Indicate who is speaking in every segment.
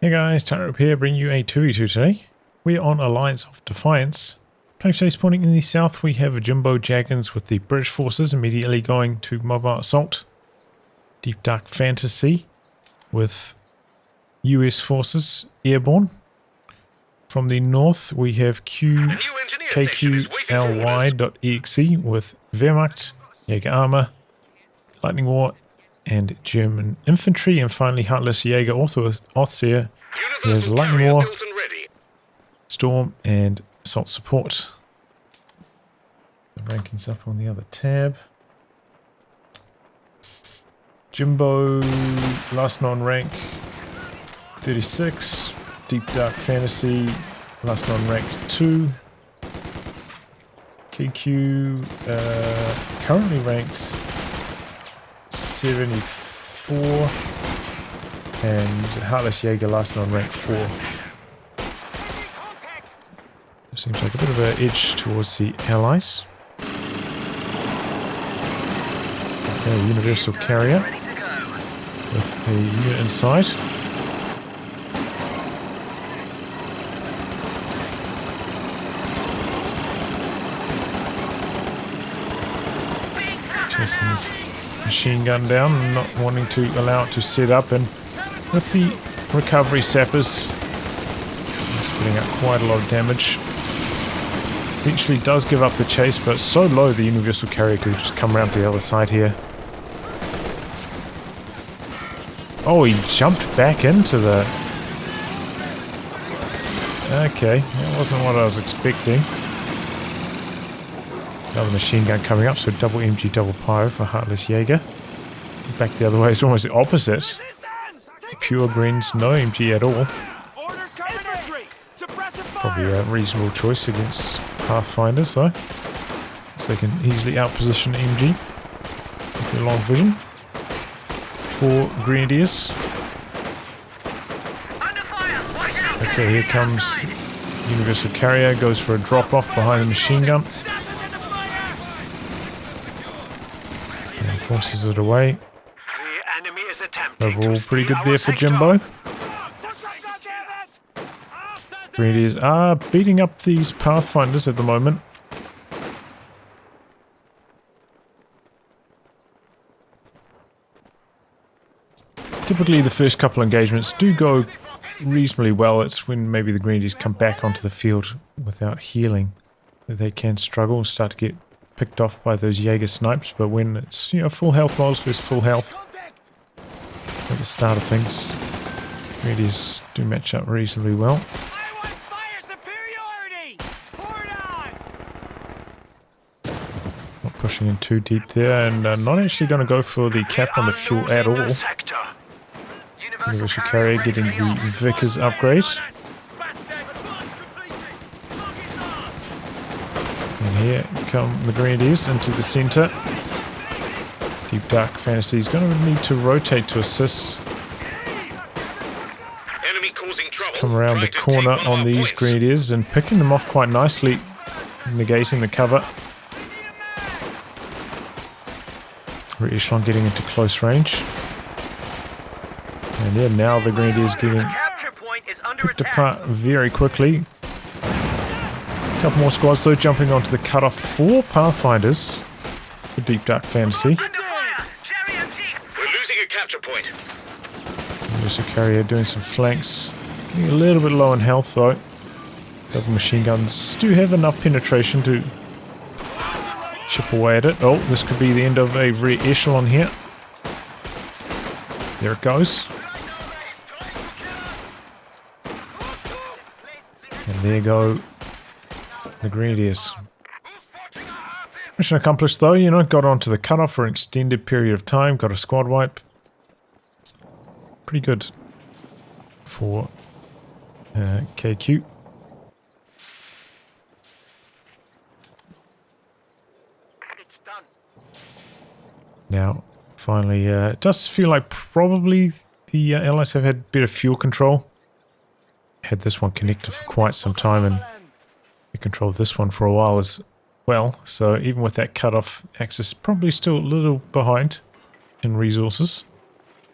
Speaker 1: Hey guys, Tightrope here, bringing you a 2v2 today. We're on Alliance of Defiance. Playing today spawning in the south, we have JimboJaggins with the British forces immediately going to mobile assault. DeepDarkFantasy with US forces Airborne. From the north, we have KQLY.exe with Wehrmacht, Jäger armor, Lightning War, and German Infantry, and finally Heartless Jäger, also with Ostheer. There's Lightning War, Storm, and Assault Support. The rankings up on the other tab. Jimbo, last non-rank, 36. DeepDarkFantasy, last non-rank, 2. KQ, currently ranked 74, and Heartless Jäger last on rank 4. It seems like a bit of an edge towards the allies. Okay, universal carrier with a unit inside. Chasing this machine gun down and not wanting to allow it to set up, and with the recovery sappers spitting out quite a lot of damage. Eventually does give up the chase, but it's so low the universal carrier could just come around to the other side here. Oh, he jumped back into the... Okay, that wasn't what I was expecting. Another machine gun coming up, so double MG, double pyro for Heartless Jäger. Back the other way is almost the opposite. Pure greens, no MG at all. Probably a reasonable choice against Pathfinders though, since they can easily outposition MG with their long vision. 4 Grenadiers. Okay, here comes Universal Carrier, goes for a drop off behind the machine gun. Forces it away. Overall, pretty good there for Jimbo. Grenadiers are beating up these Pathfinders at the moment. Typically, the first couple engagements do go reasonably well. It's when maybe the Grenadiers come back onto the field without healing that they can struggle and start to get picked off by those Jäger snipes, but when it's, you know, full health models versus full health at the start of things, Grenadiers do match up reasonably well. Not pushing in too deep there, and not actually going to go for the cap on the fuel at all. Universal Carrier getting the Vickers upgrade. And here come the Grenadiers into the centre. DeepDarkFantasy is going to need to rotate to assist. Just come around the corner on these Grenadiers and picking them off quite nicely, negating the cover. Echelon getting into close range. And yeah, now the Grenadiers getting picked apart very quickly. Couple more squads though jumping onto the cutoff for Pathfinders for DeepDarkFantasy.
Speaker 2: We're losing a capture point.
Speaker 1: There's a carrier doing some flanks. Getting a little bit low in health though. Double machine guns do have enough penetration to chip away at it. Oh, this could be the end of a rear echelon here. There it goes. And there go the Grenadiers. Mission accomplished though, you know, got onto the cutoff for an extended period of time, got a squad wipe. Pretty good for KQ. Now, finally, it does feel like probably the allies have had better fuel control. Had this one connected for quite some time, and we controlled this one for a while as well, so even with that cutoff, Axis probably still a little behind in resources.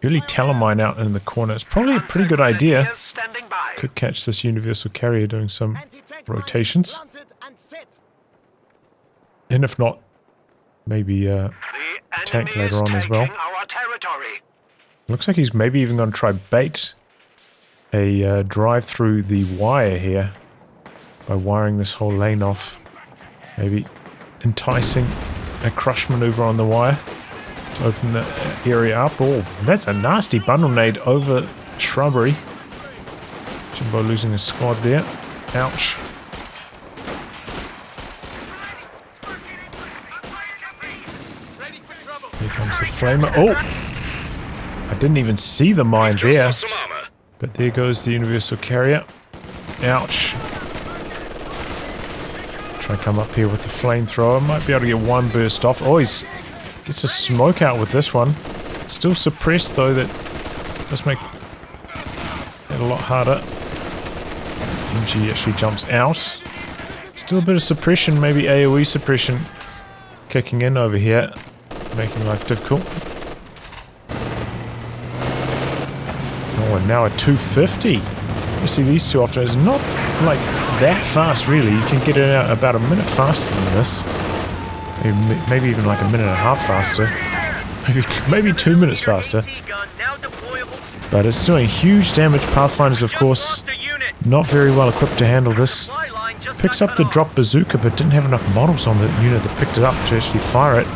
Speaker 1: Early Talamine out in the corner. It's probably a pretty good idea.
Speaker 2: Standing by.
Speaker 1: Could catch this universal carrier doing some rotations. And if not, maybe tank later on as well.
Speaker 2: Our territory.
Speaker 1: Looks like he's maybe even going to try bait a drive through the wire here by wiring this whole lane off. Maybe enticing a crush maneuver on the wire to open the area up. Oh, that's a nasty bundle nade over shrubbery. Jimbo losing a squad there. Ouch. Here comes the flamer. Oh! I didn't even see the mine there. But there goes the universal carrier. Ouch. Try to come up here with the flamethrower. Might be able to get one burst off. Oh, he gets a smoke out with this one. Still suppressed though. That does make it a lot harder. MG actually jumps out. Still a bit of suppression. Maybe AoE suppression kicking in over here. Making life difficult. Oh, and now a 250. You see these two often. It's not like that fast, really. You can get it out about a minute faster than this. Maybe even like a minute and a half faster. Maybe 2 minutes faster. But it's doing huge damage. Pathfinders, of course, not very well equipped to handle this. Picks up the drop bazooka, but didn't have enough models on the unit that picked it up to actually fire it.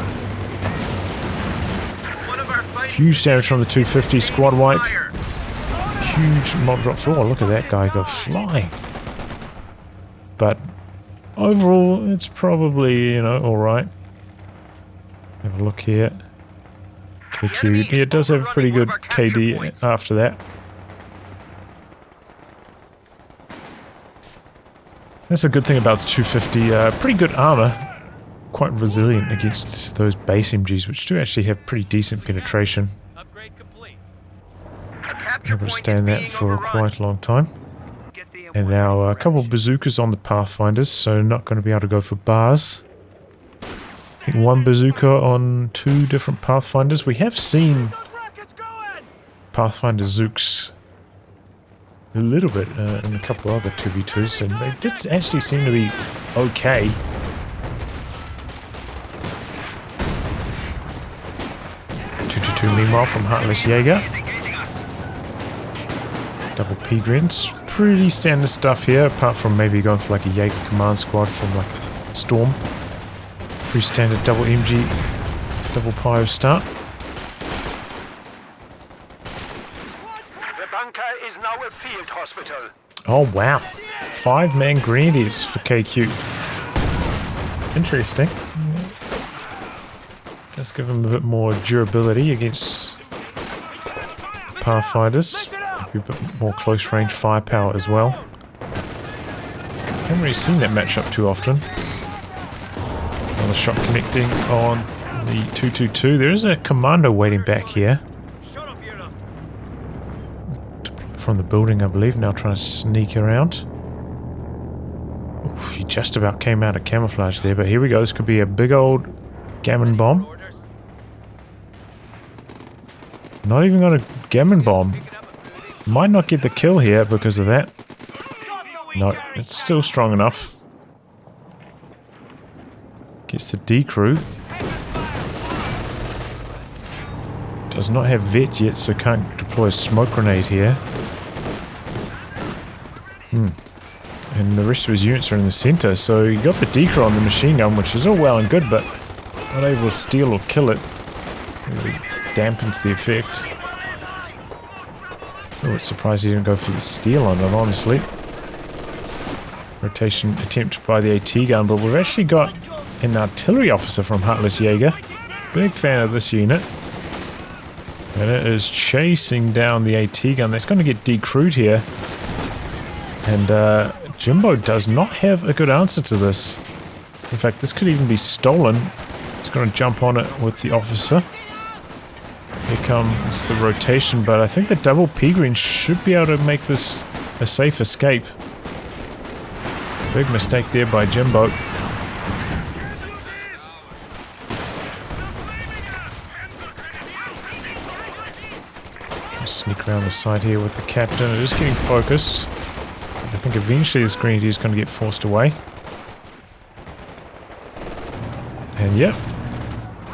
Speaker 1: Huge damage from the 250. Squad wipe. Huge mob drops. Oh, look at that guy go flying. But overall, it's probably, you know, alright. Have a look here. KQ. Yeah, it does have a pretty good KD after that. That's a good thing about the 250. Pretty good armor. Quite resilient against those base MGs, which do actually have pretty decent penetration. Able to stand that for quite a long time. And now a couple of bazookas on the Pathfinders, so not going to be able to go for bars. I think one bazooka on 2 different Pathfinders. We have seen Pathfinder Zooks a little bit in a couple of other 2v2s, and they did actually seem to be okay. Meanwhile from Heartless Jäger. Double P-Grins. Pretty standard stuff here, apart from maybe going for like a Jäger command squad from like Storm. Pretty standard double MG, double Pyro start.
Speaker 2: The bunker is now a field hospital.
Speaker 1: Oh wow. 5-man Grenadiers for KQ. Interesting. Let's give him a bit more durability against Pathfinders. Maybe a bit more close range firepower as well. Haven't really seen that matchup too often. Another shot connecting on the 222. There is a commando waiting back here. From the building, I believe. Now trying to sneak around. Oof, he just about came out of camouflage there, but here we go. This could be a big old gammon bomb. Not even got a gammon bomb. Might not get the kill here because of that. No, it's still strong enough. Gets the D crew. Does not have vet yet, so can't deploy a smoke grenade here. And the rest of his units are in the center, so you got the D crew on the machine gun, which is all well and good, but not able to steal or kill it. Really dampens the effect. Oh, it's surprised he didn't go for the steal on it, honestly. Rotation attempt by the AT gun, but we've actually got an artillery officer from Heartless Jäger. Big fan of this unit. And it is chasing down the AT gun. That's going to get decrewed here. And Jimbo does not have a good answer to this. In fact, this could even be stolen. He's going to jump on it with the officer. Here comes the rotation, but I think the double P-Green should be able to make this a safe escape. Big mistake there by Jimbo. Sneak around the side here with the captain. It is getting focused. I think eventually this grenadier is going to get forced away. And yep,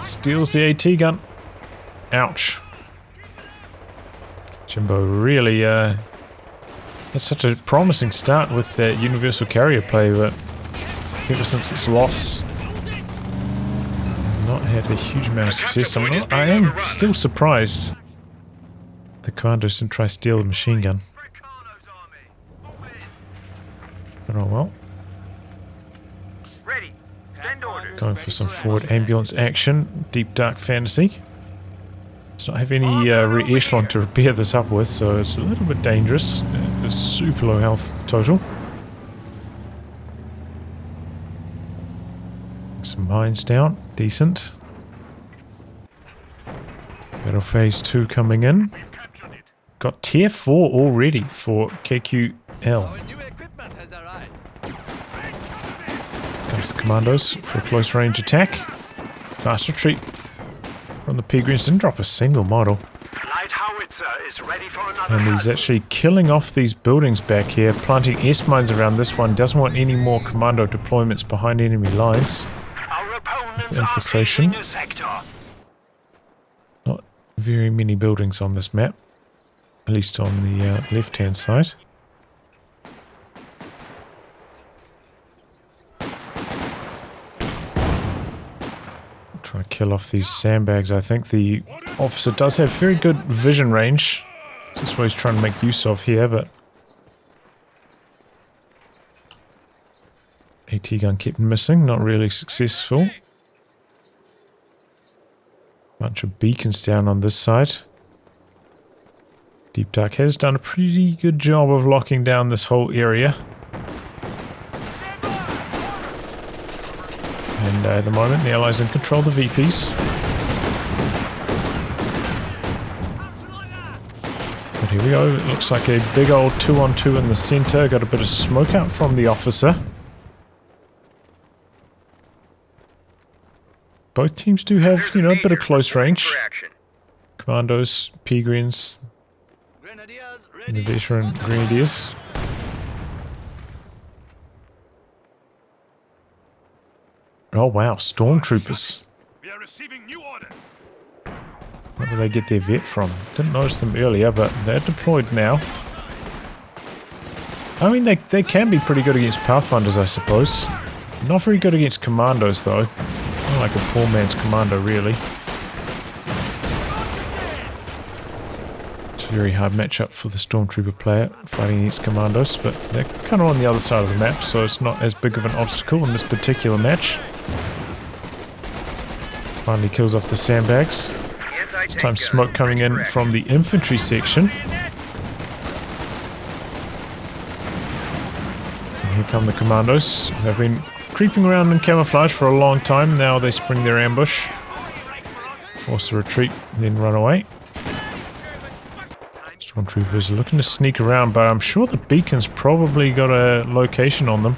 Speaker 1: steals the AT gun. Ouch. Jimbo really had such a promising start with that universal carrier play, but ever since its loss, has not had a huge amount of success. I am still surprised the commandos didn't try to steal the machine gun. But oh well. Going for some forward ambulance action. DeepDarkFantasy. Does not have any re-echelon to repair this up with, so it's a little bit dangerous. It's super low health total. Some mines down. Decent. Battle phase 2 coming in. Got tier 4 already for KQL. Comes the commandos for a close range attack. Fast retreat from the Peregrines. Didn't drop a single model.
Speaker 2: Light howitzer is ready for another
Speaker 1: And he's actually killing off these buildings back here, planting S-mines around this one. Doesn't want any more commando deployments behind enemy lines.
Speaker 2: Our opponents
Speaker 1: With infiltration.
Speaker 2: are seizing a sector.
Speaker 1: Not very many buildings on this map. At least on the left-hand side. Try to kill off these sandbags. I think the officer does have very good vision range. This is what he's trying to make use of here, but AT gun kept missing, not really successful. Bunch of beacons down on this side. Deep Dark has done a pretty good job of locking down this whole area. And at the moment, the Allies in control of the VPs. But here we go. It looks like a big old 2-on-2 in the center. Got a bit of smoke out from the officer. Both teams do have, you know, a bit of close range. Commandos, Peregrines, and the veteran Grenadiers. Oh wow, stormtroopers.
Speaker 2: We are receiving new orders.
Speaker 1: Where did they get their vet from? Didn't notice them earlier, but they're deployed now. I mean, they can be pretty good against Pathfinders, I suppose. Not very good against commandos, though. Not like a poor man's commando, really. It's a very hard matchup for the stormtrooper player fighting against commandos, but they're kind of on the other side of the map, so it's not as big of an obstacle in this particular match. Finally kills off the sandbags. This time smoke coming in from the infantry section. And here come the commandos. They've been creeping around in camouflage for a long time. Now they spring their ambush. Force a retreat, then run away. Stormtroopers are looking to sneak around, but I'm sure the beacon's probably got a location on them.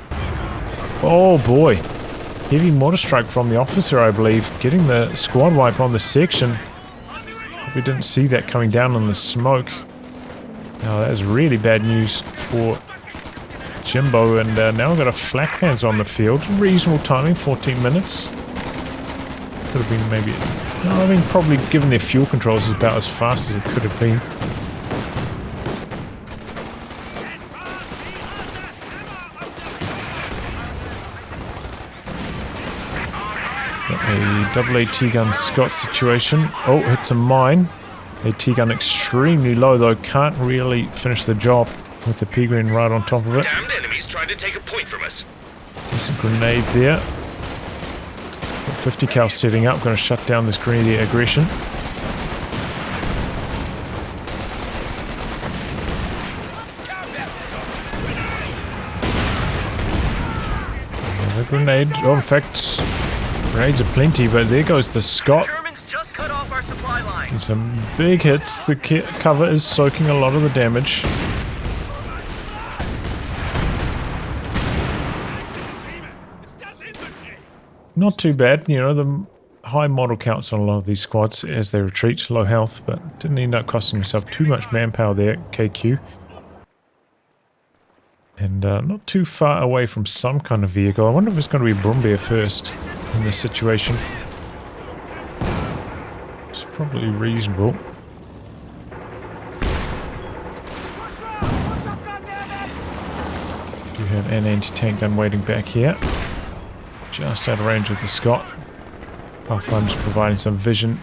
Speaker 1: Oh boy. Heavy mortar strike from the officer, I believe. Getting the squad wipe on the section. We didn't see that coming down in the smoke. Now that is really bad news for Jimbo, and now we've got a flak hands on the field. Reasonable timing, 14 minutes. Could have been maybe... No, I mean, probably given their fuel controls is about as fast as it could have been. A double AT gun Scott situation. Oh, hits a mine. AT gun extremely low though. Can't really finish the job with the Peregrine right on top of it.
Speaker 2: Damned enemies trying to take a point from us.
Speaker 1: Decent grenade there. 50 cal setting up. Going to shut down this grenadier aggression. Another grenade. Oh, in fact... Grenades are plenty, but there goes the Scott.
Speaker 2: Germans just cut off our supply line.
Speaker 1: And some big hits. The cover is soaking a lot of the damage. Not too bad, you know, the high model counts on a lot of these squads as they retreat, low health, but didn't end up costing himself too much manpower there, KQ. And not too far away from some kind of vehicle. I wonder if it's going to be Brumbeer first in this situation. It's probably reasonable. Do have an anti-tank gun waiting back here. Just out of range of the Scot. Pathfinder's providing some vision.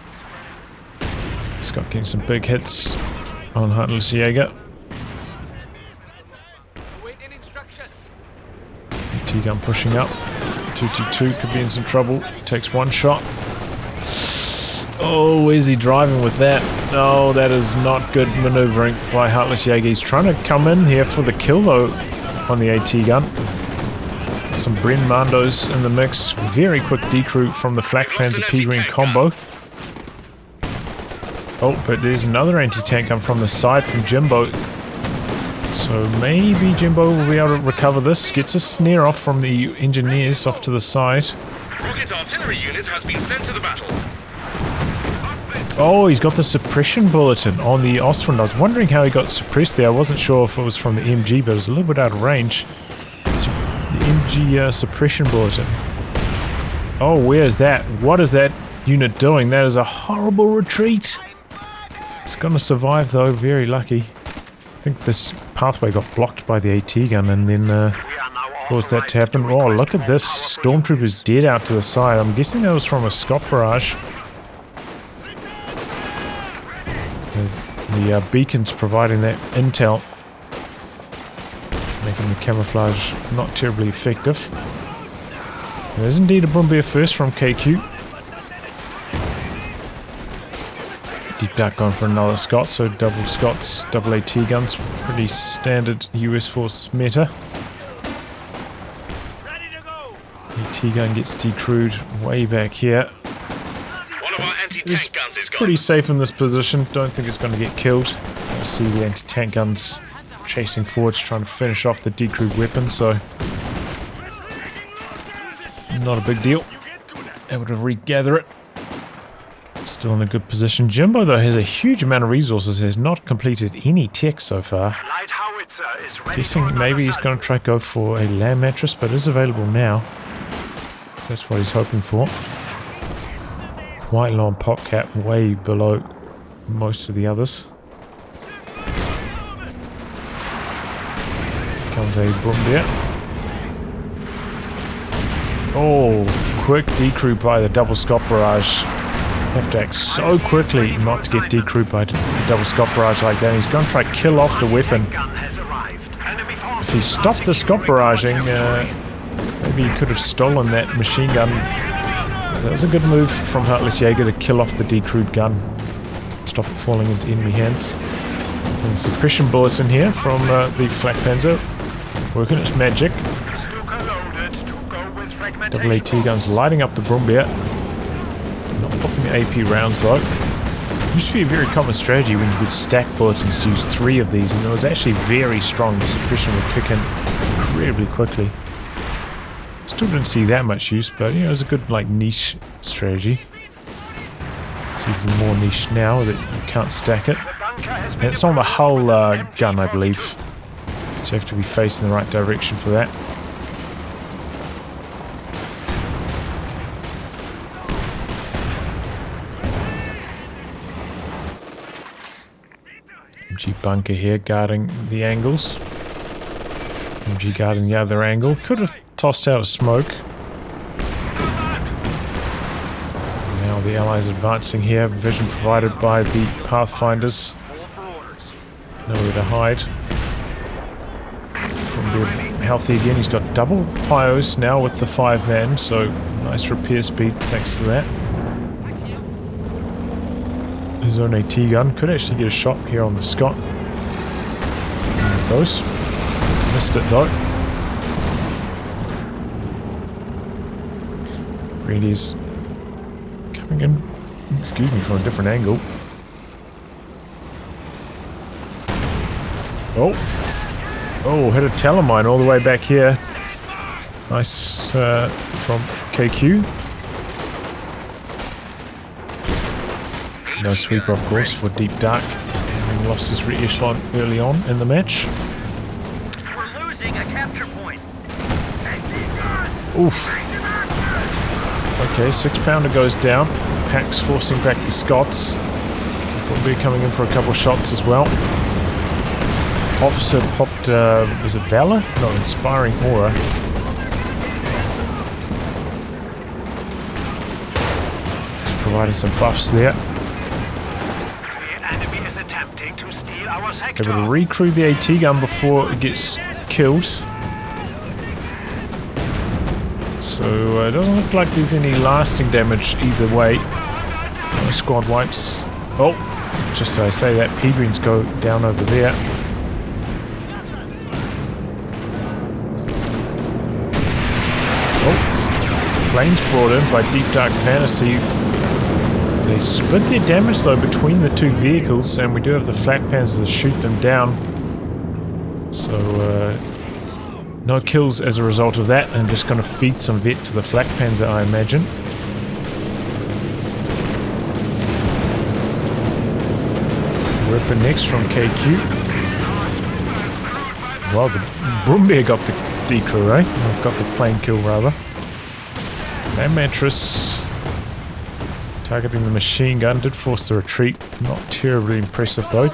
Speaker 1: Scot getting some big hits on Heartless Jäger. T-gun pushing up. 2T2 could be in some trouble. Takes one shot. Oh, where's he driving with that? No, that is not good maneuvering by Heartless Jäger. He's trying to come in here for the kill though on the AT gun. Some Bren Mandos in the mix. Very quick decrew from the Flak Panzer P-Green combo. Oh, but there's another anti-tank gun from the side from Jimbo. So maybe Jimbo will be able to recover this. Gets a snare off from the engineers off to the side.
Speaker 3: Rocket artillery unit has been sent to the battle.
Speaker 1: Oh, he's got the suppression bulletin on the Ostwind. I was wondering how he got suppressed there. I wasn't sure if it was from the MG, but it was a little bit out of range. It's the MG suppression bulletin. Oh, where is that? What is that unit doing? That is a horrible retreat. It's going to survive though. Very lucky. I think this pathway got blocked by the AT gun and then caused that to happen. Oh, look at this. Stormtrooper's dead out to the side. I'm guessing that was from a Scot barrage. The beacons providing that intel, making the camouflage not terribly effective. There's indeed a Brumbeer first from KQ. Deep Dark going for another Scot, so double Scots, double AT guns, pretty standard US Forces meta. AT gun gets decrewed way back here.
Speaker 3: One of our anti-tank guns is gone.
Speaker 1: Pretty safe in this position, don't think it's going to get killed. I see the anti-tank guns chasing forwards, trying to finish off the decrewed weapon, so not a big deal. Able to regather it. Still in a good position. Jimbo, though, has a huge amount of resources, has not completed any tech so far. Guessing maybe he's going to try to go for a land mattress, but it is available now. That's what he's hoping for. White Lawn pop cap way below most of the others. Comes a Brumbeer. Oh, quick decrew by the double Scot barrage. Have to act so quickly not to get decrewed by the double Scot barrage like that. He's going to try to kill off the weapon. If he stopped the Scot barraging, maybe he could have stolen that machine gun. That was a good move from Heartless Jäger to kill off the decrewed gun. Stop it falling into enemy hands. And the suppression bullets in here from the Flak Panzer. Working its magic. Double AT guns lighting up the Brumbeer. Not popping the AP rounds though. It used to be a very common strategy when you could stack bulletins to use 3 of these, and it was actually very strong. The suppression would kick in incredibly quickly. Still didn't see that much use, but you know, it was a good like niche strategy. It's even more niche now that you can't stack it. And it's on the hull gun, I believe. So you have to be facing the right direction for that. MG bunker here guarding the angles. MG guarding the other angle. Could have tossed out a smoke. Now the allies advancing here. Vision provided by the Pathfinders. Nowhere to hide. Healthy again. He's got double pyos now with the 5-man, so nice repair speed thanks to that. His own AT gun could actually get a shot here on the Scot. There it goes. Missed it though. Brady's coming in, excuse me, from a different angle. Oh, hit a Telemine all the way back here. Nice from KQ. No sweeper, of course, for Deep Dark. Having lost his rear echelon early on in the match.
Speaker 2: We're losing a capture point.
Speaker 1: Oof. Okay, 6-pounder goes down. Pack's forcing back the Scots. Will be coming in for a couple of shots as well. Officer popped, is it Valor? No, Inspiring Aura. Just providing some buffs there.
Speaker 2: The enemy is attempting to steal our sector.
Speaker 1: Able to recrew the AT gun before it gets killed. So it doesn't look like there's any lasting damage either way. No squad wipes. Oh, just as I say that, P-Greens go down over there. Oh, planes brought in by DeepDarkFantasy. They split their damage though between the two vehicles, and we do have the flak panzers to shoot them down. So no kills as a result of that, and just going to feed some vet to the flak panzer, I imagine. Werfer next from KQ. Well, the Broombear got the decrew, eh? Got the plane kill, rather. And Mattress targeting the machine gun, did force the retreat. Not terribly impressive, though.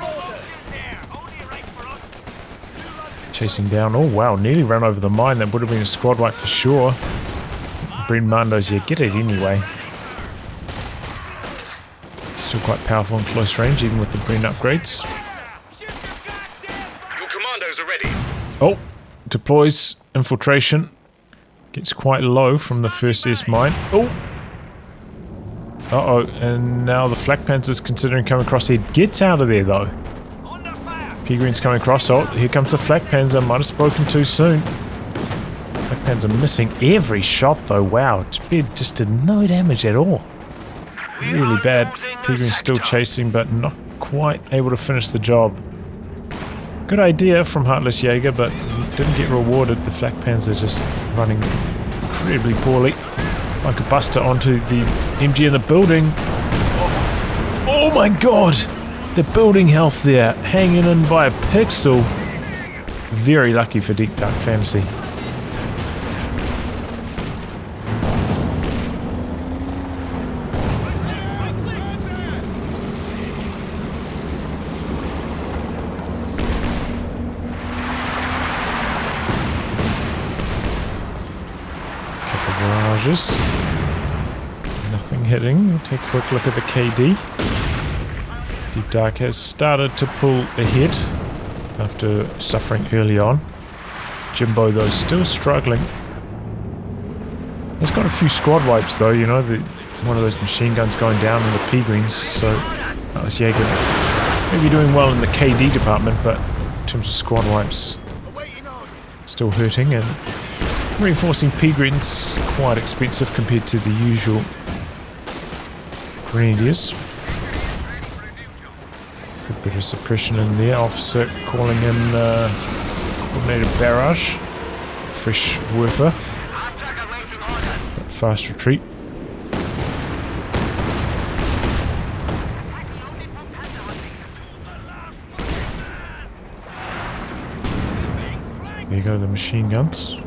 Speaker 1: Chasing down. Oh, wow, nearly ran over the mine. That would have been a squad wipe for sure. Bryn Mando's, yeah, get it anyway. Still quite powerful in close range, even with the Bryn upgrades.
Speaker 3: Your commandos are ready.
Speaker 1: Oh, deploys infiltration. Gets quite low from the first S mine. Oh! Uh-oh, and now the flak panzer's considering coming across here. Gets out of there, though. P-Green's coming across. Oh, here comes the flak panzer. Might have spoken too soon. Flak panzer missing every shot, though. Wow, just did no damage at all. Really bad. P-Green's still chasing, but not quite able to finish the job. Good idea from Heartless Jäger, but didn't get rewarded. The flak panzer just running incredibly poorly. Like a buster onto the MG in the building. Oh my god! The building health there, hanging in by a pixel. Very lucky for DeepDarkFantasy. Couple of barrages. Nothing hitting. We'll take a quick look at the KD. Deep Dark has started to pull ahead after suffering early on. Jimbo, though, still struggling. He's got a few squad wipes, though, you know, one of those machine guns going down in the P-Greens, so Heartless Jäger maybe doing well in the KD department, but in terms of squad wipes, still hurting, and reinforcing P-Greens quite expensive compared to the usual Grenadiers. A bit of suppression in there. Officer calling in coordinated barrage. Fresh Werfer. Fast retreat. There you go, the machine guns.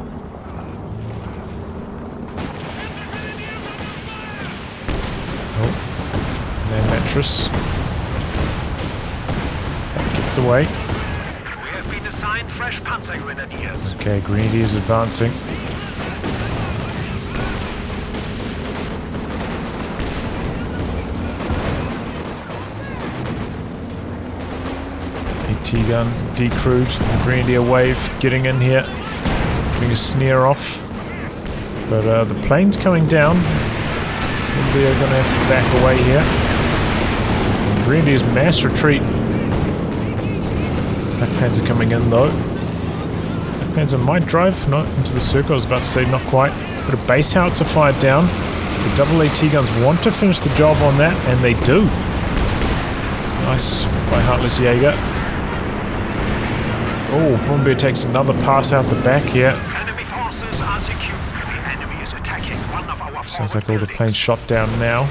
Speaker 1: Oh, man mattress. Away.
Speaker 2: We have been assigned fresh Panzer Grenadiers.
Speaker 1: Okay, Grenadiers advancing. AT gun decrewed. The Grenadier wave getting in here, getting a snare off. But the plane's coming down. Maybe they're going to have to back away here. And Grenadier's mass retreat. Flak panzer coming in though. Flak panzer might drive, not into the circle, I was about to say not quite. But a base howitzer fired down. The double AT guns want to finish the job on that, and they do. Nice by Heartless Jäger. Oh, Broombear takes another pass out the back here.
Speaker 2: Enemy forces are secure. The enemy is attacking one of our
Speaker 1: Sounds like all the planes shot down now.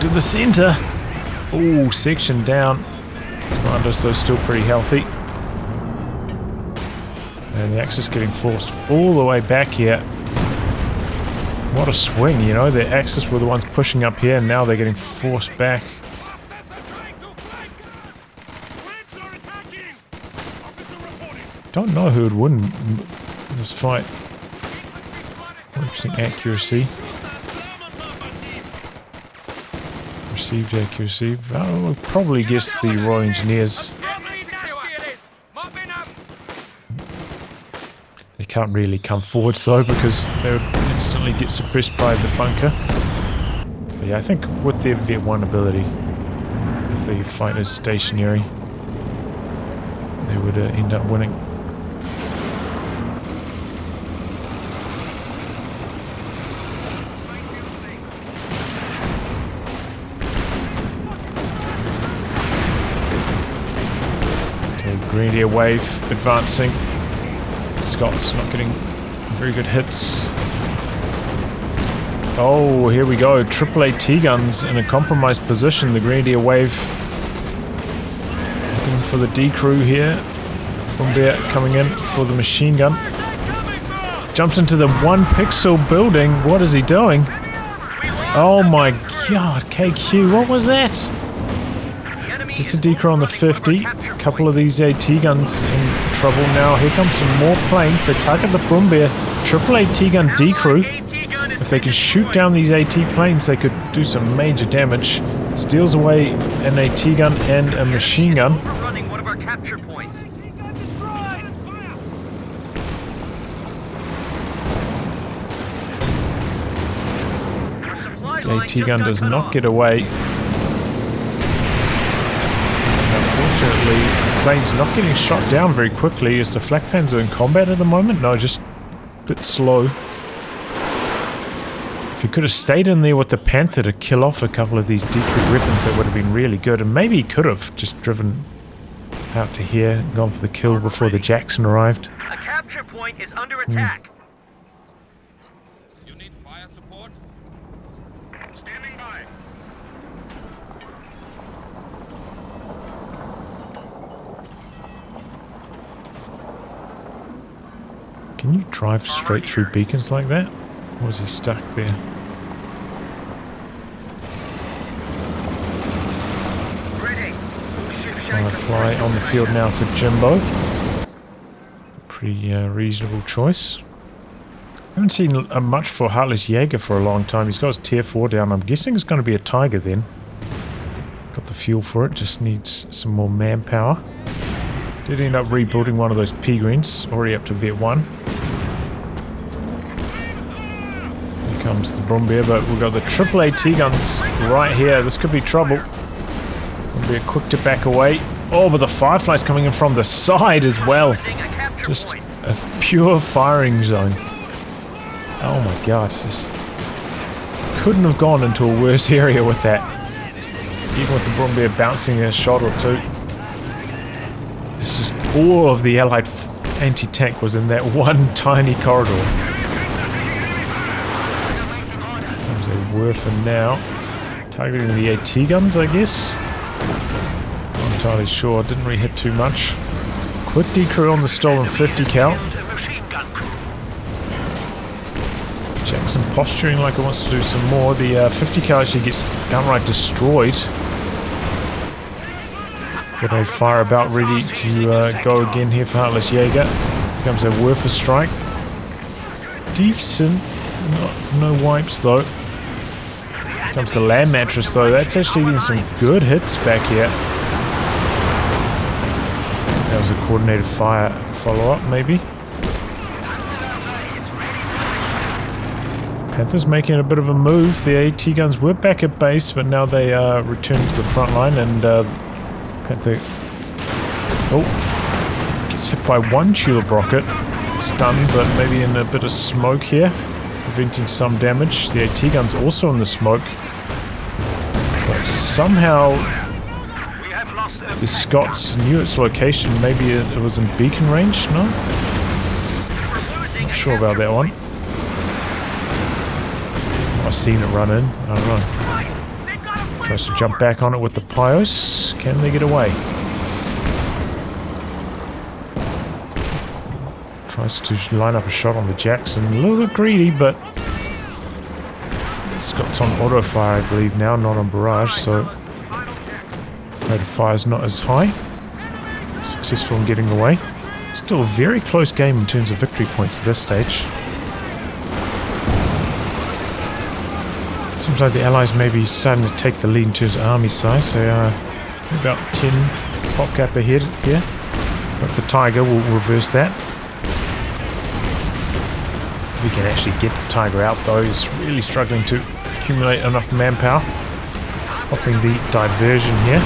Speaker 1: to the center. Oh, section down. Commandos, though, still pretty healthy. And the Axis getting forced all the way back here. What a swing, you know. The Axis were the ones pushing up here, and now they're getting forced back. Don't know who would win this fight. 100% accuracy. Received accuracy. I'll probably guess the Royal Engineers. They can't really come forwards though because they would instantly get suppressed by the bunker. But yeah, I think with their Vet 1 ability, if the fight is stationary, they would end up winning. Grenadier wave advancing. Scots not getting very good hits. Oh, here we go. AAA guns in a compromised position. The Grenadier wave looking for the D crew here. Bombardier coming in for the machine gun. Jumps into the 1 pixel building. What is he doing? Oh my god, KQ, what was that? Gets a D crew on the 50. A couple of these AT guns in trouble now. Here comes some more planes. They target the Bombardier. Triple AT gun D crew. If they can shoot down these AT planes, they could do some major damage. Steals away an AT gun and a machine gun. The AT gun does not get away. Unfortunately, the plane's not getting shot down very quickly. Is the flak panzer in combat at the moment? No, just a bit slow. If he could have stayed in there with the Panther to kill off a couple of these D-crew weapons, that would have been really good. And maybe he could have just driven out to here, gone for the kill before the Jackson arrived.
Speaker 2: A capture point is under attack.
Speaker 3: You need fire support?
Speaker 2: Standing by.
Speaker 1: Can you drive straight through beacons like that? Or is he stuck there? Fly on the field now for Jimbo. Pretty reasonable choice. Haven't seen much for Heartless Jäger for a long time. He's got his tier 4 down. I'm guessing it's going to be a Tiger then. Got the fuel for it, just needs some more manpower. Did end up rebuilding one of those P-Greens, already up to Vet 1. Here comes the Bombardier, but we've got the triple AT guns right here. This could be trouble. Bombardier quick to back away. Oh, but the Firefly's coming in from the side as well. Just a pure firing zone. Oh my gosh, just couldn't have gone into a worse area with that. Even with the Bombardier bouncing a shot or two. It's just all of the Allied anti-tank was in that one tiny corridor. There's a Werfer now. Targeting the AT guns, I guess. Not entirely sure, didn't really hit too much. Quick decrew on the stolen 50 cal. Jackson posturing like it wants to do some more. The 50 cal actually gets outright destroyed. But they fire about ready to go again here for Heartless Jäger. Here comes a Werfer strike. Decent. No wipes though. Here comes the land mattress though. That's actually getting some good hits back here. That was a coordinated fire follow-up maybe. Panther's making a bit of a move. The AT guns were back at base, but now they return to the front line and Panther gets hit by one tulip rocket. Stunned, but maybe in a bit of smoke here. Preventing some damage. The AT gun's also in the smoke. But somehow the Scots knew its location. Maybe it was in beacon range? No? Not sure about that one. I've seen it run in. I don't know. Tries to jump back on it with the Pios. Can they get away? Tries to line up a shot on the Jackson. A little bit greedy, but Scott's on auto fire, I believe now, not on barrage, so rate of fire is not as high. Successful in getting away. Still a very close game in terms of victory points at this stage. Seems like the Allies may be starting to take the lead in terms of army size. They are about 10 pop gap ahead here. But the Tiger will reverse that. We can actually get the Tiger out though. He's really struggling to accumulate enough manpower. Popping the diversion here.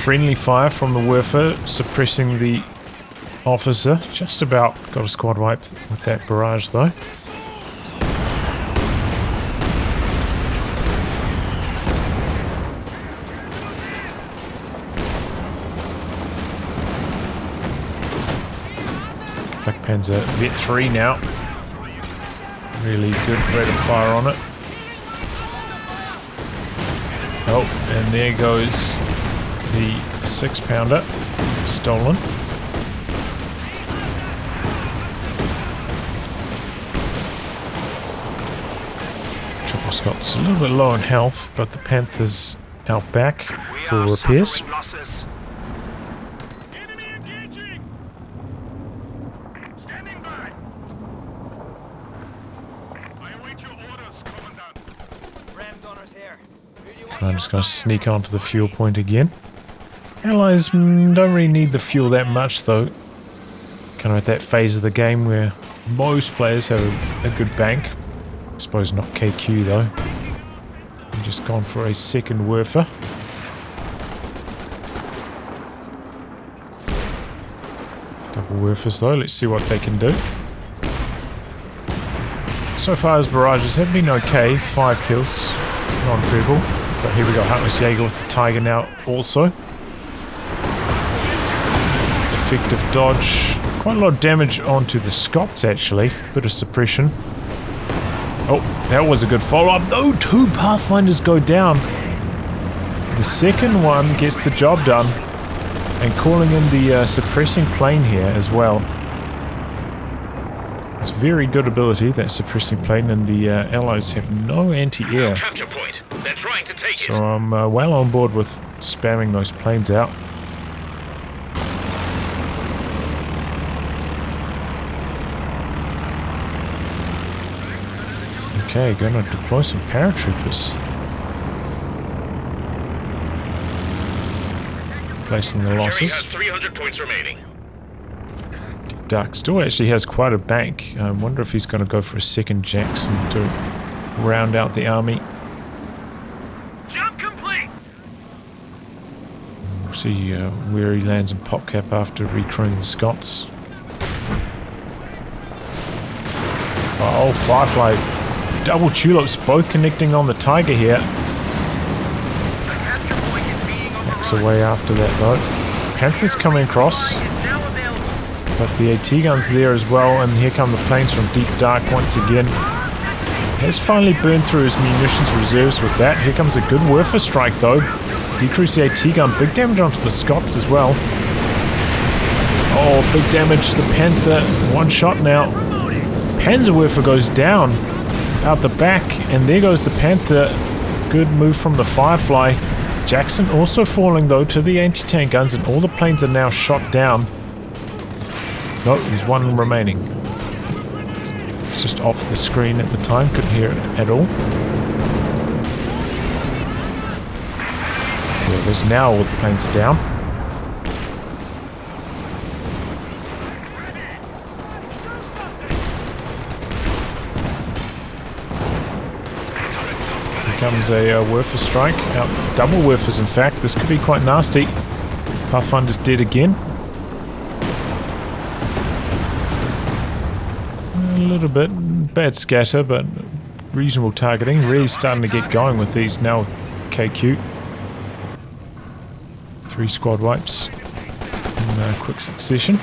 Speaker 1: Friendly fire from the Werfer, suppressing the officer. Just about got a squad wipe with that barrage though. Flak Panzer Vet 3 now. Really good rate of fire on it. Oh, and there goes the 6-pounder stolen. Triple Scott's a little bit low in health, but the Panther's out back for repairs. I'm just going to sneak onto the fuel point again. Allies don't really need the fuel that much though. Kind of at that phase of the game where most players have a good bank. I suppose not KQ though. I'm just gone for a second Werfer. Double Werfers though, let's see what they can do. So far as barrages have been okay, 5 kills, non-triple. But here we go, Heartless Jäger with the Tiger now also. Effective dodge. Quite a lot of damage onto the Scots actually. Bit of suppression. Oh, that was a good follow-up. Though 2 Pathfinders go down. The second one gets the job done. And calling in the suppressing plane here as well. It's very good ability, that suppressing plane, and the Allies have no anti-air.
Speaker 3: Capture point. They're trying to take
Speaker 1: So I'm well on board with spamming those planes out. Okay, gonna deploy some paratroopers. Placing the
Speaker 3: Sherry
Speaker 1: losses.
Speaker 3: has 300 points remaining.
Speaker 1: Dark still actually has quite a bank. I wonder if he's going to go for a second Jackson to round out the army.
Speaker 2: Job complete.
Speaker 1: We'll see where he lands in PopCap after recrewing the Scots. Oh, Firefly. Double tulips both connecting on the Tiger here. Backs away after that though. Panther's coming across. But the AT gun's there as well, and here come the planes from Deep Dark once again. Has finally burned through his munitions reserves with that. Here comes a good Werfer strike though. Decrease the AT gun, big damage onto the Scots as well. Oh, big damage to the Panther, one shot now. Panzerwerfer goes down out the back, and there goes the Panther. Good move from the Firefly. Jackson also falling though to the anti-tank guns, and all the planes are now shot down. No, there's one remaining. It's just off the screen at the time, couldn't hear it at all. There it is now, all the planes are down. Here comes a Werfer strike, out double Werfers in fact, this could be quite nasty. Pathfinder's dead again. A little bit bad scatter, but reasonable targeting. Really starting to get going with these now with KQ. 3 squad wipes in quick succession.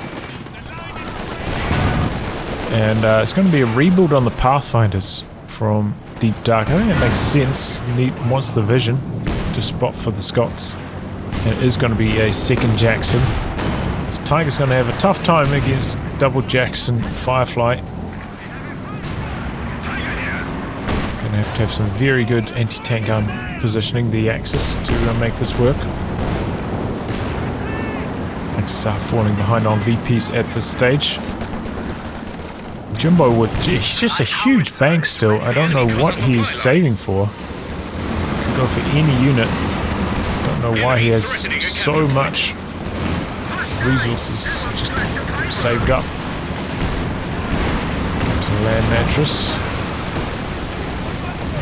Speaker 1: And it's going to be a rebuild on the Pathfinders from deep dark. I think it makes sense. He wants the vision to spot for the Scots. And it is going to be a second Jackson. This Tiger's going to have a tough time against double Jackson Firefly. Going to have some very good anti-tank gun positioning, the Axis, to make this work. Axis are falling behind on VPs at this stage. Jimbo with just a huge bank still. I don't know what he is saving for. Could go for any unit. Don't know why he has so much resources just saved up. There's a land mattress.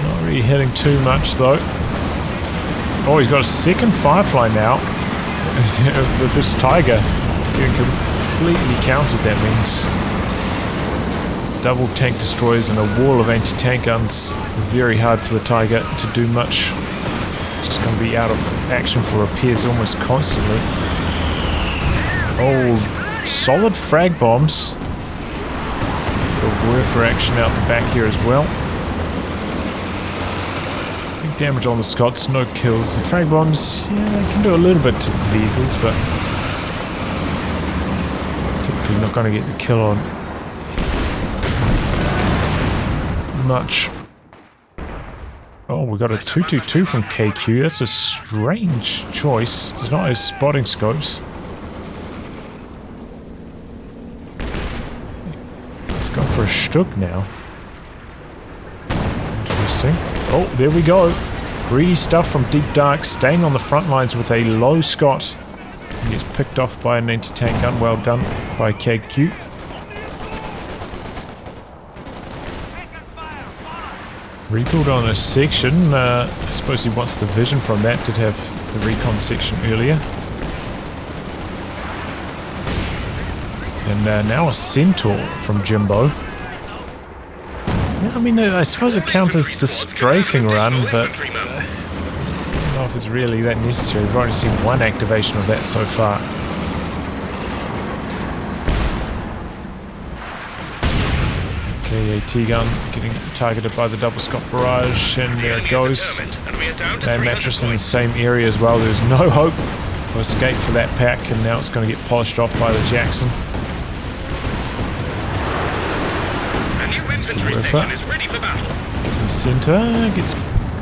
Speaker 1: Not really hitting too much though. Oh, he's got a second Firefly now. With this Tiger getting completely countered, that means. Double tank destroyers and a wall of anti-tank guns. Very hard for the Tiger to do much. Just going to be out of action for repairs almost constantly. Oh, solid frag bombs. Got Werfer action out the back here as well. Big damage on the Scots, no kills. The frag bombs, yeah, they can do a little bit to the vehicles, but typically not going to get the kill on much. Oh, we got a 222 from KQ. That's a strange choice. Does not have spotting scopes. Let's go for a Stug now. Interesting. Oh, there we go. Greedy stuff from Deep Dark, staying on the front lines with a low Scot. He gets picked off by an anti-tank gun. Well done by KQ. Rebuild on a section. I suppose he wants the vision from that. Did have the recon section earlier. And now a Centaur from Jimbo. Yeah, I mean, I suppose it counters the strafing run, but I don't know if it's really that necessary. We've only seen one activation of that so far. KAT gun getting targeted by the double Scott barrage, and there it goes. Land mattress in the same area as well. There's no hope of escape for that pack, and now it's going to get polished off by the Jackson.
Speaker 3: A new infantry station is ready for battle.
Speaker 1: To the center, gets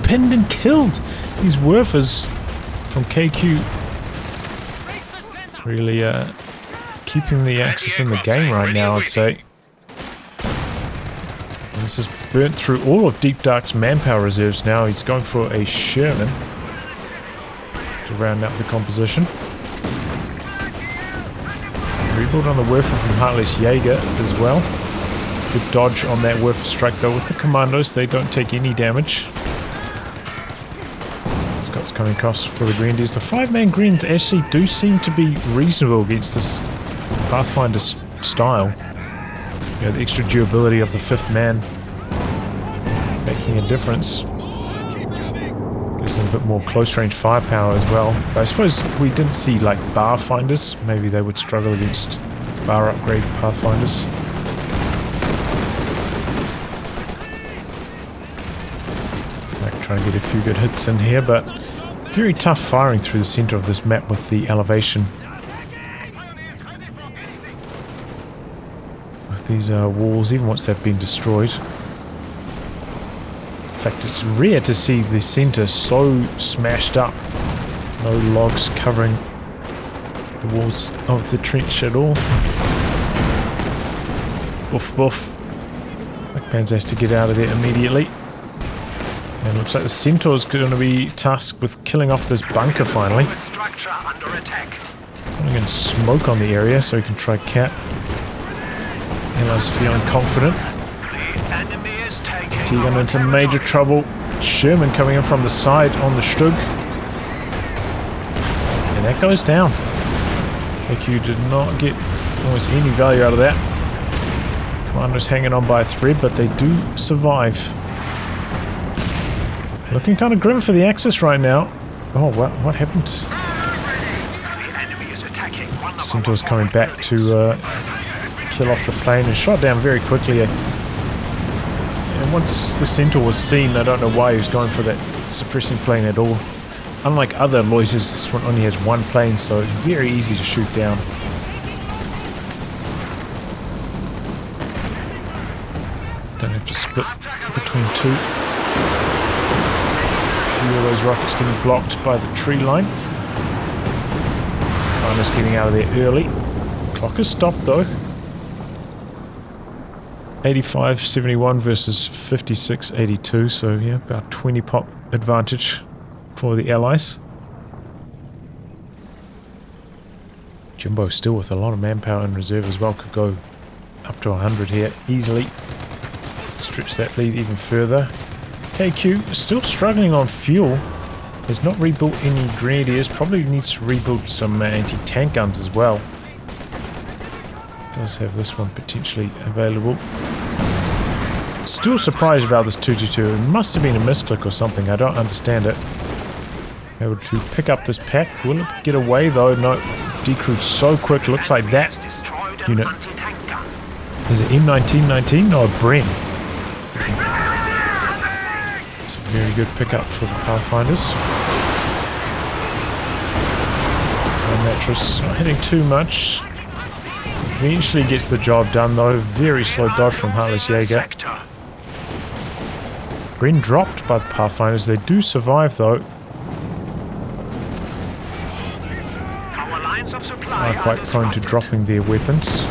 Speaker 1: pinned and killed. These Werfers from KQ really keeping the Axis in the game right now, I'd say. This has burnt through all of Deep Dark's manpower reserves now. He's going for a Sherman to round out the composition. Rebuild on the Werfer from Heartless Jäger as well. Good dodge on that Werfer strike though with the Commandos. They don't take any damage. Scott's coming across for the Grenadiers. The 5-man Greens actually do seem to be reasonable against this Pathfinder style. You know, the extra durability of the 5th man making a difference. Gives them a bit more close range firepower as well. But I suppose we didn't see like bar finders. Maybe they would struggle against bar upgrade Pathfinders. Might try and get a few good hits in here, but very tough firing through the center of this map with the elevation. These walls, even once they've been destroyed. In fact, it's rare to see the center so smashed up. No logs covering the walls of the trench at all. Boof, boof. McMahon has to get out of there immediately. And looks like the Centaur's going to be tasked with killing off this bunker finally. Putting in smoke on the area so he can try cap. He's feeling confident. T-gun in some major trouble. Sherman coming in from the side on the Stug. And that goes down. KQ did not get almost any value out of that. Commando's hanging on by a thread, but they do survive. Looking kind of grim for the Axis right now. Oh, what happened? Centaur's coming back to kill off the plane and shot down very quickly. And once the Centaur was seen, I don't know why he was going for that suppressing plane at all. Unlike other loiters, this one only has one plane, so it's very easy to shoot down. Don't have to split between two. A few of those rockets getting blocked by the tree line. Miner's getting out of there early. Clock is stopped though. 85.71 versus 56.82, so yeah, about 20 pop advantage for the Allies. Jimbo still with a lot of manpower in reserve as well, could go up to 100 here easily. Stretch that lead even further. KQ is still struggling on fuel. Has not rebuilt any grenadiers, probably needs to rebuild some anti-tank guns as well. Does have this one potentially available. Still surprised about this 222. It must have been a misclick or something. I don't understand it. Able to pick up this pack. Will it get away though? No. Decrewed so quick. Looks like that unit. Is it M1919? No, Bren. It's a very good pickup for the Pathfinders. Mattress not hitting too much. Eventually gets the job done though. Very slow dodge from Heartless Jäger. Bren dropped by the Pathfinders. They do survive though. Are quite prone to dropping their weapons.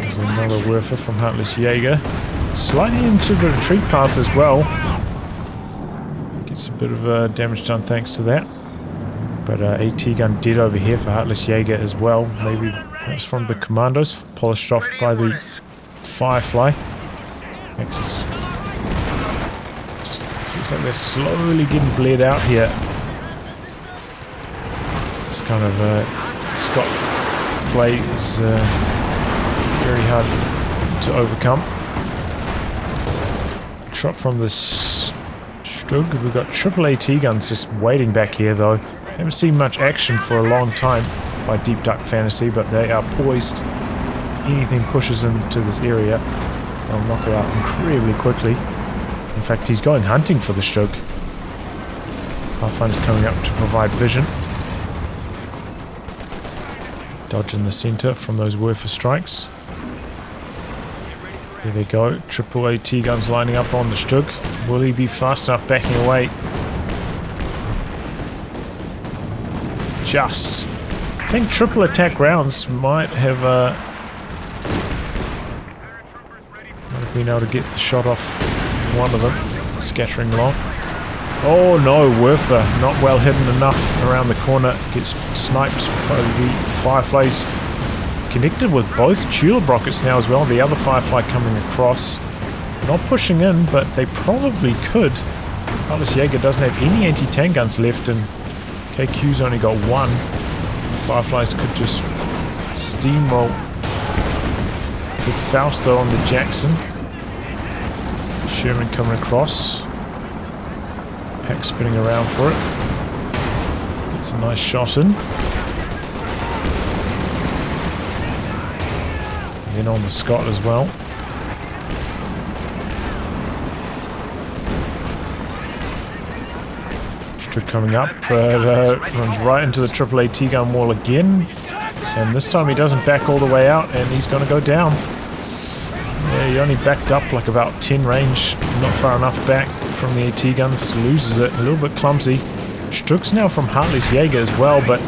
Speaker 1: There's another Werfer from Heartless Jäger. Slightly into the retreat path as well. Gets a bit of damage done thanks to that. But AT gun dead over here for Heartless Jäger as well. Maybe that's from the commandos, polished off by the Firefly. Makes us just feels like they're slowly getting bled out here. This kind of Scott play is very hard to overcome. Shot from this Strug. We've got triple AT guns just waiting back here though. Haven't seen much action for a long time by DeepDarkFantasy, but they are poised. Anything pushes into this area, they'll knock it out incredibly quickly. In fact, he's going hunting for the Strug. Pathfinder's coming up to provide vision. Dodge in the center from those Werfer strikes. There they go. Triple AT guns lining up on the Strug. Will he be fast enough backing away? Just. I think triple attack rounds might have been able to get the shot off one of them. Scattering long. Oh no, Werfer not well hidden enough around the corner. Gets sniped by the Fireflies. Connected with both tulip rockets now as well. The other Firefly coming across. Not pushing in, but they probably could. Heartless Jäger doesn't have any anti-tank guns left, and KQ's only got one. Fireflies could just steamroll. Good Faust though on the Jackson. Sherman coming across. Pack spinning around for it. Gets a nice shot in. And then on the Scott as well. Coming up, but runs right into the triple AT gun wall again, and this time he doesn't back all the way out, and he's going to go down. Yeah, he only backed up like about 10 range, not far enough back from the AT guns, loses it, a little bit clumsy. Strug's now from Heartless Jäger as well, but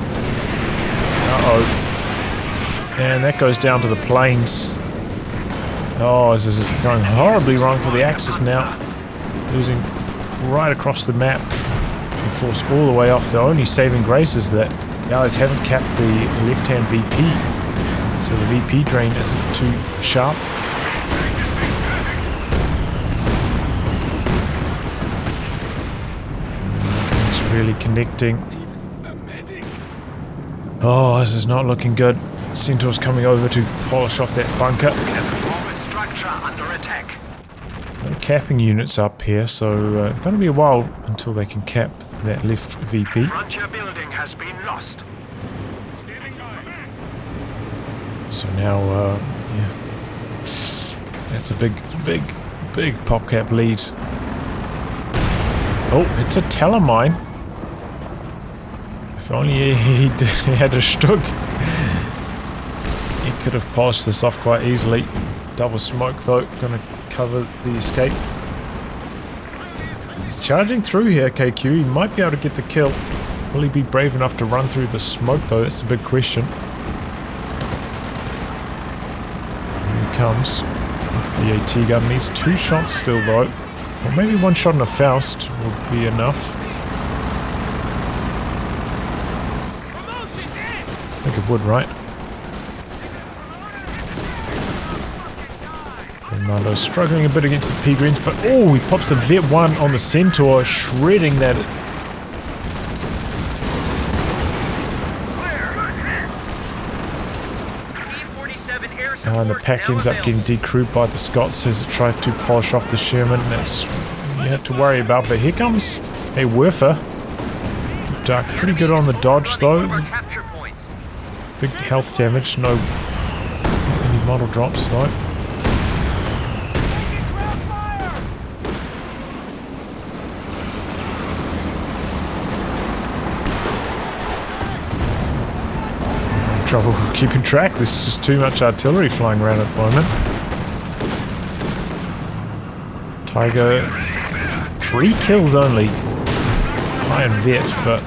Speaker 1: and that goes down to the planes. Oh, this is going horribly wrong for the Axis now, losing right across the map. Force all the way off. The only saving grace is that the Allies haven't capped the left-hand VP, so the VP drain isn't too sharp. It's really connecting. Oh, this is not looking good. Centaur's coming over to polish off that bunker. No capping units up here, so it's going to be a while until they can cap that left VP.
Speaker 2: Frontier building has been lost.
Speaker 1: So now, That's a big PopCap lead. Oh, it's a telemine. If only he had a Stug. He could have polished this off quite easily. Double smoke though, gonna cover the escape. He's charging through here, KQ. He might be able to get the kill. Will he be brave enough to run through the smoke though? That's a big question. Here he comes. The AT gun needs 2 shots still though. Or maybe 1 shot in a Faust will be enough. I think it would, right? Ronaldo's struggling a bit against the P-Greens, but oh, he pops the Vet 1 on the Centaur, shredding that. And the pack ends up getting decrewed by the Scots as it tried to polish off the Sherman. That's what you had to worry about. But here comes a Werfer. Dark, pretty good on the dodge though. Big health damage, no any model drops though. Trouble keeping track. This is just too much artillery flying around at the moment. Tiger, 3 kills only. Iron Vet, but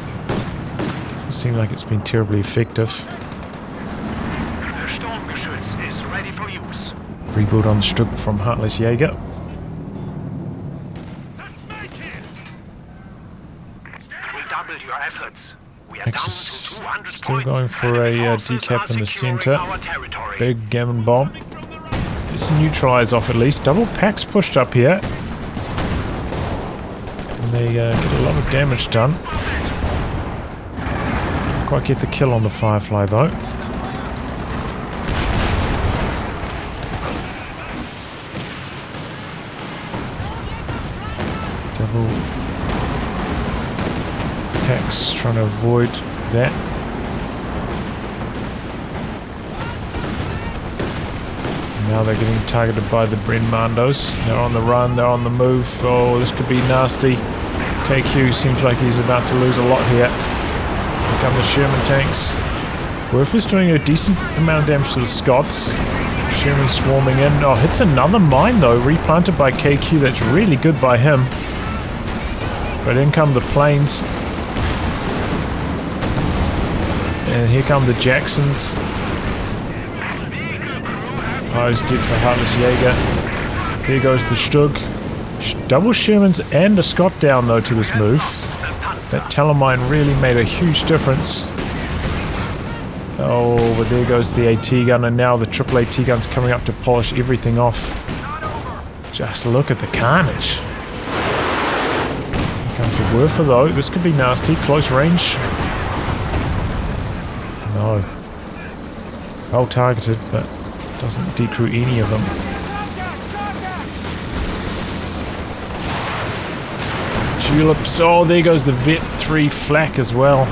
Speaker 1: doesn't seem like it's been terribly effective.
Speaker 2: The Sturmgeschütz is ready for use.
Speaker 1: Rebuild on the Stug from Heartless Jäger.
Speaker 2: We'll double your efforts.
Speaker 1: Nexus still going for a decap in the center. Big gammon bomb. It's a neutralize off at least. Double packs pushed up here. And they get a lot of damage done. Can't quite get the kill on the Firefly though. Double packs trying to avoid that. Now they're getting targeted by the Brenmandos. They're on the run, they're on the move. Oh, this could be nasty. KQ seems like he's about to lose a lot here. Here come the Sherman tanks. Werfer's doing a decent amount of damage to the Scots. Sherman swarming in. Oh, hits another mine though, replanted by KQ. That's really good by him. But in come the planes. And here come the Jacksons. Oh, he's dead for Heartless Jäger. There goes the Stug. Double Shermans and a Scott down though to this move. That telemine really made a huge difference. Oh, but there goes the AT gun, and now the triple AT gun's coming up to polish everything off. Just look at the carnage. Here comes the Werfer though. This could be nasty. Close range. No. Well targeted, but doesn't decrew any of them. Tulips. Oh, there goes the Vet 3 flak as well.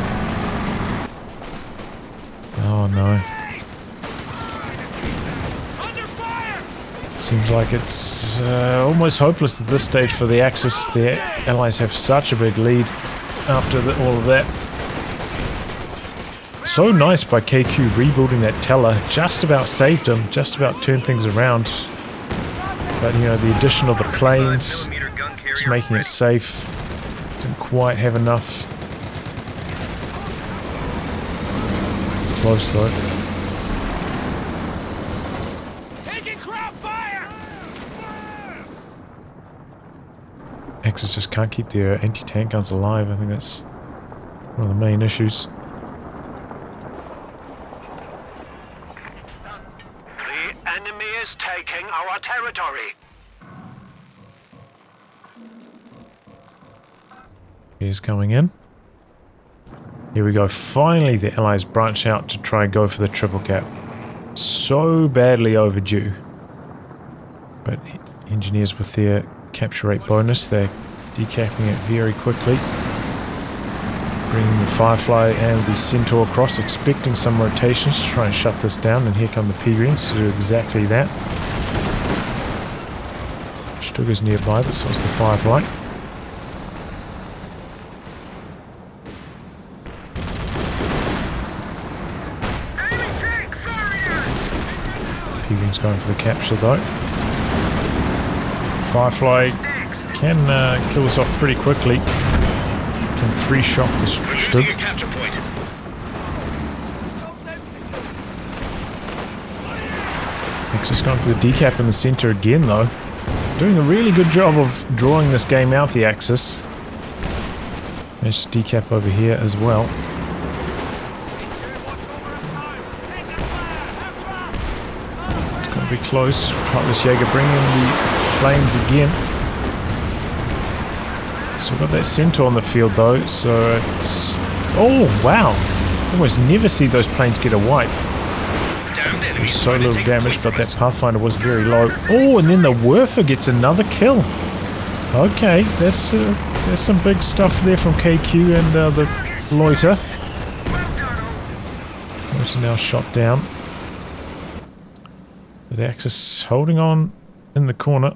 Speaker 1: Oh no. Seems like it's almost hopeless at this stage for the Axis. The Allies have such a big lead after all of that. So nice by KQ rebuilding that Teller. Just about saved him. Just about turned things around. But you know, the addition of the planes is making it safe. Didn't quite have enough. Close though. Axis just can't keep their anti-tank guns alive. I think that's one of the main issues.
Speaker 2: The enemy is taking our territory.
Speaker 1: He's coming in. Here we go. Finally, the Allies branch out to try and go for the triple cap. So badly overdue. But engineers with their capture rate bonus, they're decapping it very quickly. Bringing the Firefly and the Centaur across, expecting some rotations to try and shut this down. And here come the P-Greens to do exactly that. Strugger's nearby, but so is the Firefly. Peering's going for the capture though. Firefly can kill us off pretty quickly. Can 3-shot the Strug. Nexus going for the decap in the center again though. Doing a really good job of drawing this game out, the Axis. Managed to decap over here as well. It's going to be close. Heartless Jäger bringing the planes again. Still got that center on the field though, so it's... Oh, wow! Almost never see those planes get a wipe. There's so little damage, but that Pathfinder was very low. Oh, and then the Werfer gets another kill. Okay, that's there's some big stuff there from KQ and the Loiter. Loiter now shot down. The Axis holding on in the corner.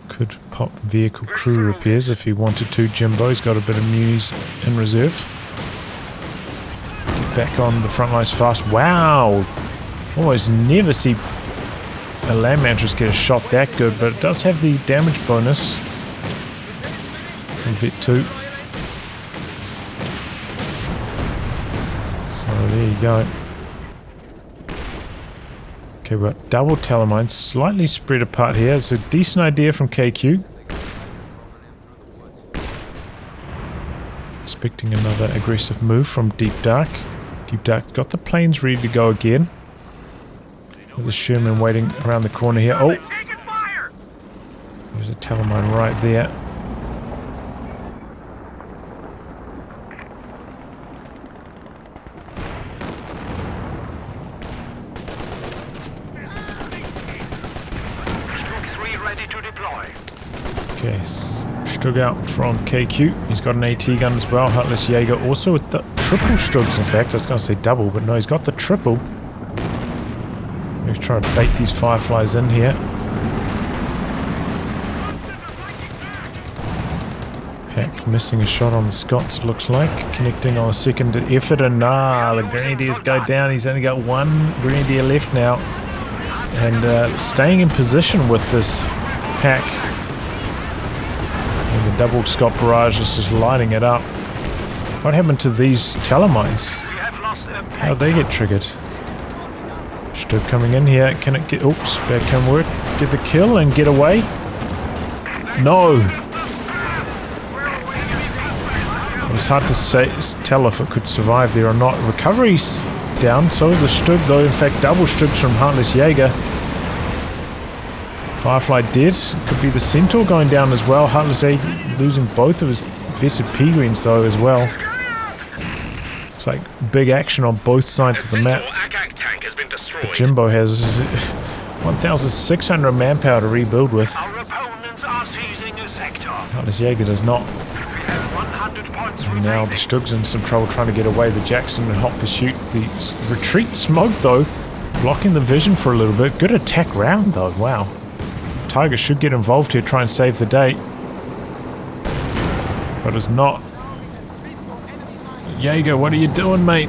Speaker 1: Could pop vehicle crew repairs if he wanted to. Jimbo's got a bit of munis in reserve. Get back on the front lines fast. Wow! Almost never see a land mantis get a shot that good, but it does have the damage bonus from Vet 2. So there you go. Okay, we've got double telemines, slightly spread apart here. It's a decent idea from KQ. Expecting another aggressive move from Deep Dark. Deep Dark's got the planes ready to go again. There's a Sherman waiting around the corner here. Oh! There's a telemine right there. Okay, Strug out from KQ. He's got an AT gun as well. Heartless Jäger also with the triple Strugs, in fact. I was going to say double, but no, he's got the triple. We're trying to bait these Fireflies in here. Pack missing a shot on the Scots, it looks like. Connecting on a second effort, and the Grenadiers go down. He's only got one Grenadier left now. And staying in position with this pack. And the double Scott barrage is just lighting it up. What happened to these telemines? How'd they get triggered? Strug coming in here. Can it get... Oops, bad cam work. Get the kill and get away? No! It was hard to tell if it could survive there or not. Recovery's down, so is the Strug though. In fact, double Strugs from Heartless Jäger. Firefly dead. Could be the Centaur going down as well. Heartless Jäger losing both of his vested P-Greens though as well. It's like big action on both sides of the map. But Jimbo has 1,600 manpower to rebuild with. Heartless Jäger does not. And now the Strug's in some trouble trying to get away. The Jackson in hot pursuit. The retreat smoke though, blocking the vision for a little bit. Good attack round though. Wow. Tiger should get involved here, try and save the day. But it's not. Jäger, what are you doing, mate?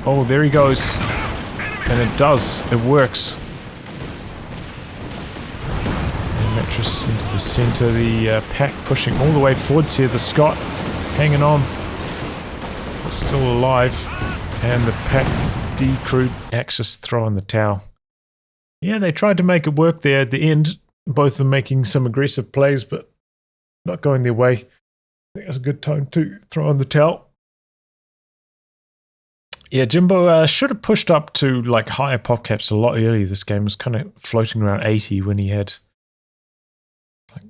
Speaker 1: Oh, there he goes. And it does. It works. And mattress into the center. The pack pushing all the way forwards here. The Scot hanging on. But still alive. And the pack decrewed Axis throwing the towel. Yeah, they tried to make it work there at the end. Both of them making some aggressive plays, but not going their way. I think that's a good time to throw in the towel. Yeah, Jimbo should have pushed up to like higher pop caps a lot earlier. This game was kind of floating around 80 when he had like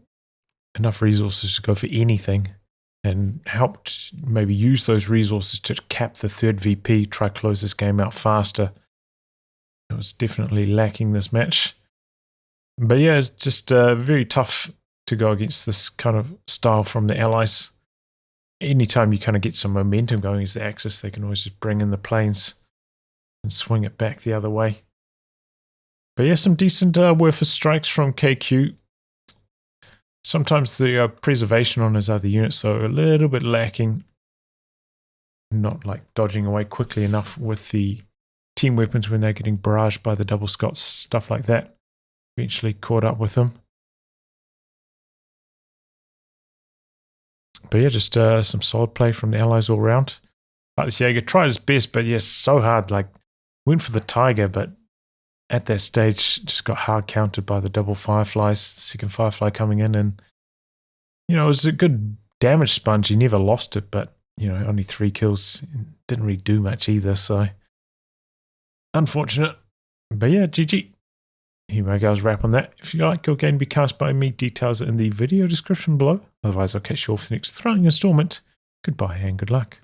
Speaker 1: enough resources to go for anything, and helped maybe use those resources to cap the third VP, try to close this game out faster. It was definitely lacking this match. But yeah, it's just very tough to go against this kind of style from the Allies. Anytime you kind of get some momentum going as the Axis, they can always just bring in the planes. and swing it back the other way. But yeah, some decent worth of strikes from KQ. Sometimes the preservation on his other units, though, a little bit lacking. Not like dodging away quickly enough with the team weapons when they're getting barraged by the double Scots, stuff like that. Eventually caught up with him. But yeah, just some solid play from the Allies all round. Heartless Jäger tried his best, but yes, so hard. Like, went for the Tiger, but at that stage just got hard countered by the double Fireflies. The second Firefly coming in, and you know, it was a good damage sponge. He never lost it, but you know, only 3 kills. Didn't really do much either, so unfortunate. But yeah, GG. Anyway, guys, wrap on that. If you like your game to be cast by me, details are in the video description below. Otherwise, I'll catch you all for the next throwing installment. Goodbye and good luck.